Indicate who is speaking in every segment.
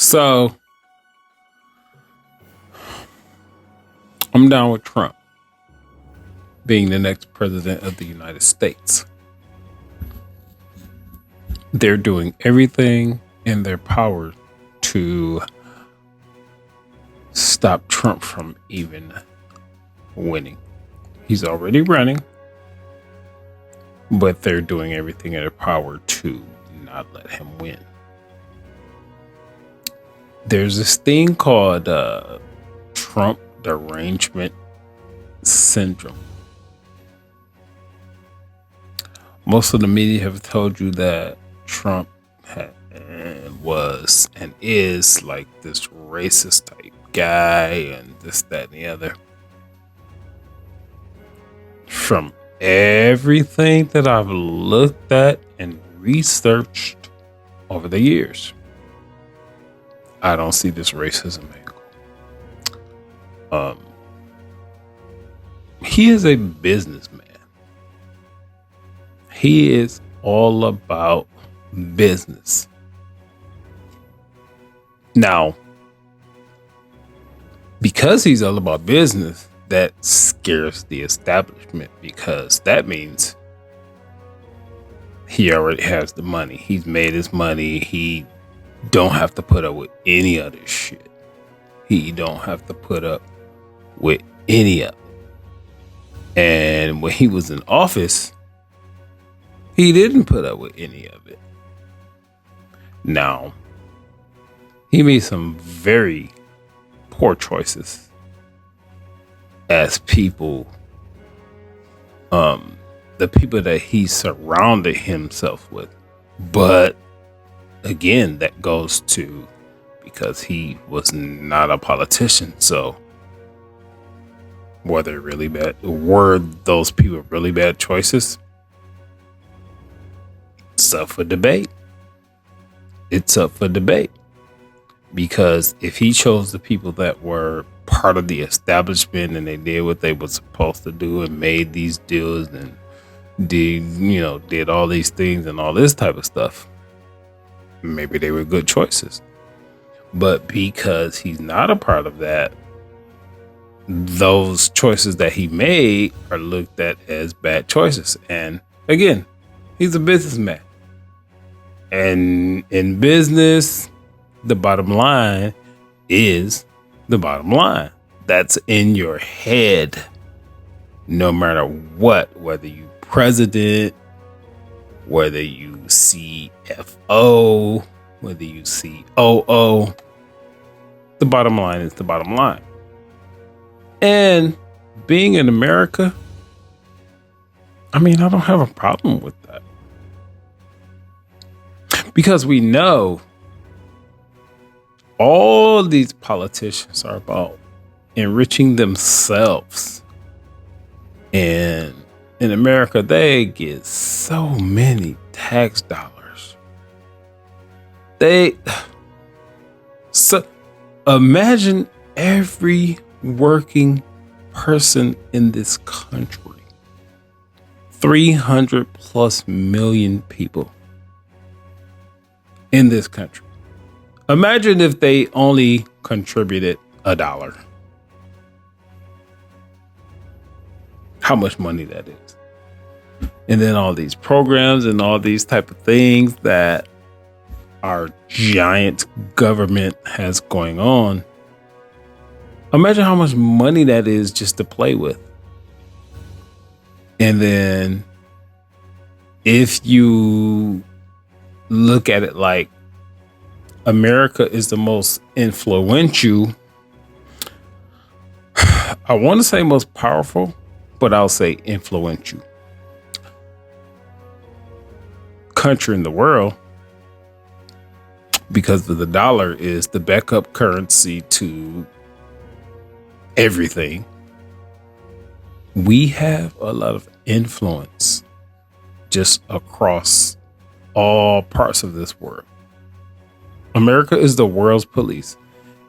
Speaker 1: So I'm down with Trump being the next president of the United States. They're doing everything in their power to stop Trump from even winning. He's already running, but they're doing everything in their power to not let him win. There's this thing called Trump derangement syndrome. Most of the media have told you that Trump was and is like this racist type guy and this, that, and the other. From everything that I've looked at and researched over the years, I don't see this racism angle. He is a businessman. He is all about business. Now, because he's all about business, that scares the establishment, because that means he already has the money. He's made his money. He don't have to put up with any other shit. He don't have to put up with any of it. And when he was in office, he didn't put up with any of it. Now, he made some very poor choices as people, the people that he surrounded himself with. But again, that goes to because he was not a politician. So were those people really bad choices? It's up for debate. Because if he chose the people that were part of the establishment and they did what they were supposed to do and made these deals and did all these things and all this type of stuff, maybe they were good choices. But because he's not a part of that, those choices that he made are looked at as bad choices. And again, he's a businessman. And in business, the bottom line is the bottom line. That's in your head. No matter what, whether you president, whether you CFO, whether you COO, the bottom line is the bottom line. And being in America, I don't have a problem with that. Because we know all these politicians are about enriching themselves. And in America, they get so many tax dollars. So imagine every working person in this country, 300 plus million people in this country. Imagine if they only contributed $1. How much money that is. And then all these programs and all these type of things that our giant government has going on. Imagine how much money that is just to play with. And then if you look at it like America is the most influential, I want to say most powerful, but I'll say influential country in the world, because the dollar is the backup currency to everything. We have a lot of influence just across all parts of this world. America is the world's police.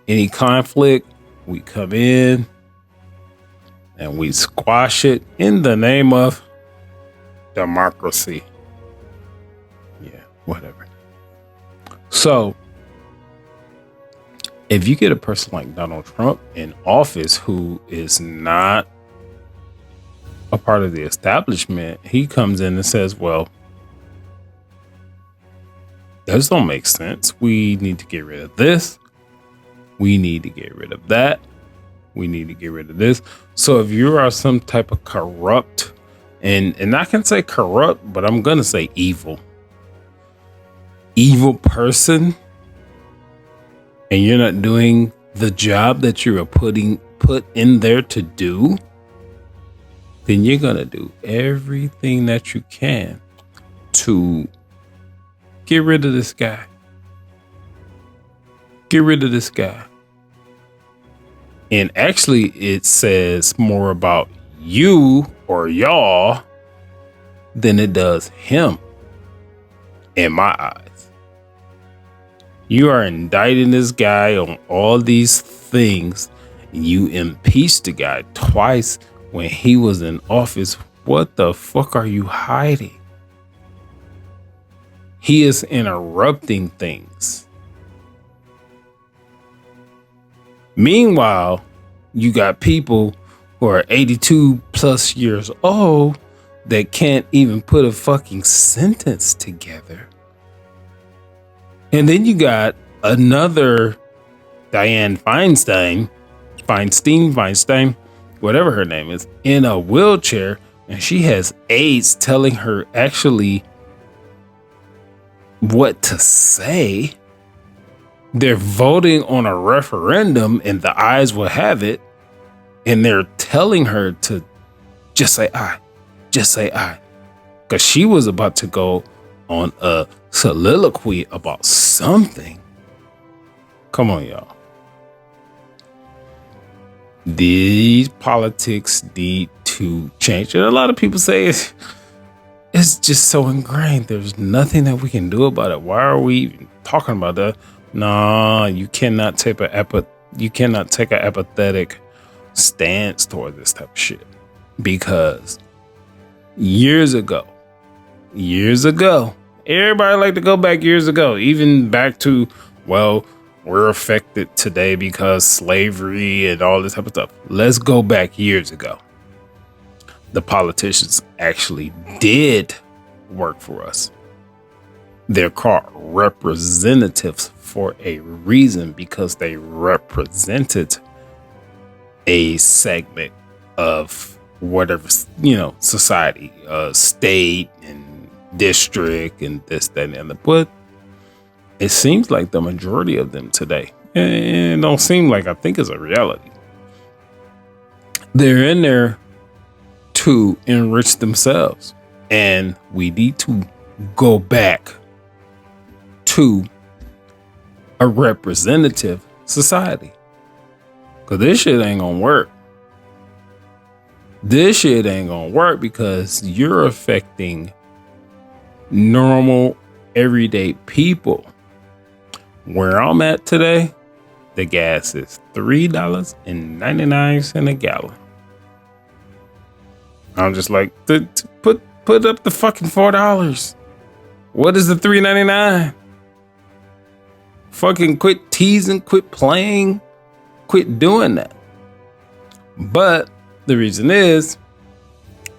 Speaker 1: Any conflict, we come in and we squash it in the name of democracy. Yeah, whatever. So If you get a person like Donald Trump in office who is not a part of the establishment, he comes in and says, well, this don't make sense. We need to get rid of this. We need to get rid of that. We need to get rid of this. So if you are some type of corrupt, and I can say corrupt, but I'm going to say evil person, and you're not doing the job that you are put in there to do, then you're going to do everything that you can to get rid of this guy. Get rid of this guy. And actually, it says more about you or y'all than it does him, in my eyes. You are indicting this guy on all these things. You impeached the guy twice when he was in office. What the fuck are you hiding? He is interrupting things. Meanwhile, you got people who are 82 plus years old that can't even put a fucking sentence together. And then you got another Dianne Feinstein, whatever her name is, in a wheelchair, and she has aides telling her actually what to say. They're voting on a referendum and the ayes will have it, and they're telling her to just say aye, because she was about to go on a soliloquy about something. Come on, y'all. These politics need to change. And a lot of people say it's just so ingrained. There's nothing that we can do about it. Why are we even talking about that? Nah, you cannot take an apathetic stance toward this type of shit. Because years ago, everybody like to go back years ago, even back to, well, we're affected today because slavery and all this type of stuff. Let's go back years ago. The politicians actually did work for us. They're called representatives for a reason, because they represented a segment of whatever, society, state and district and this, that, and the other. But it seems like the majority of them today, and it don't seem like, I think it's a reality, they're in there to enrich themselves. And we need to go back to a representative society, because this shit ain't gonna work. Because you're affecting normal, everyday people. Where I'm at today, the gas is $3.99 a gallon. I'm just like, put up the fucking $4. What is the $3.99? Fucking quit teasing, quit playing, quit doing that. But the reason is,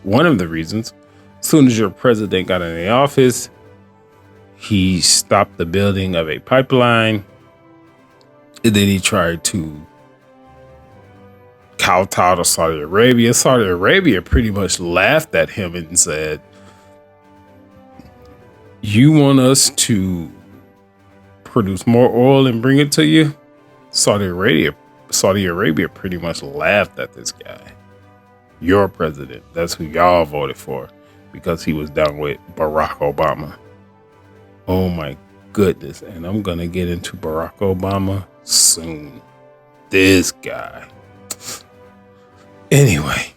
Speaker 1: one of the reasons, as soon as your president got in the office, he stopped the building of a pipeline. And then he tried to kowtow to Saudi Arabia. Saudi Arabia pretty much laughed at him and said, you want us to produce more oil and bring it to you? Saudi Arabia pretty much laughed at this guy. Your president, that's who y'all voted for, because he was down with Barack Obama. Oh my goodness. And I'm gonna get into Barack Obama soon. This guy. Anyway,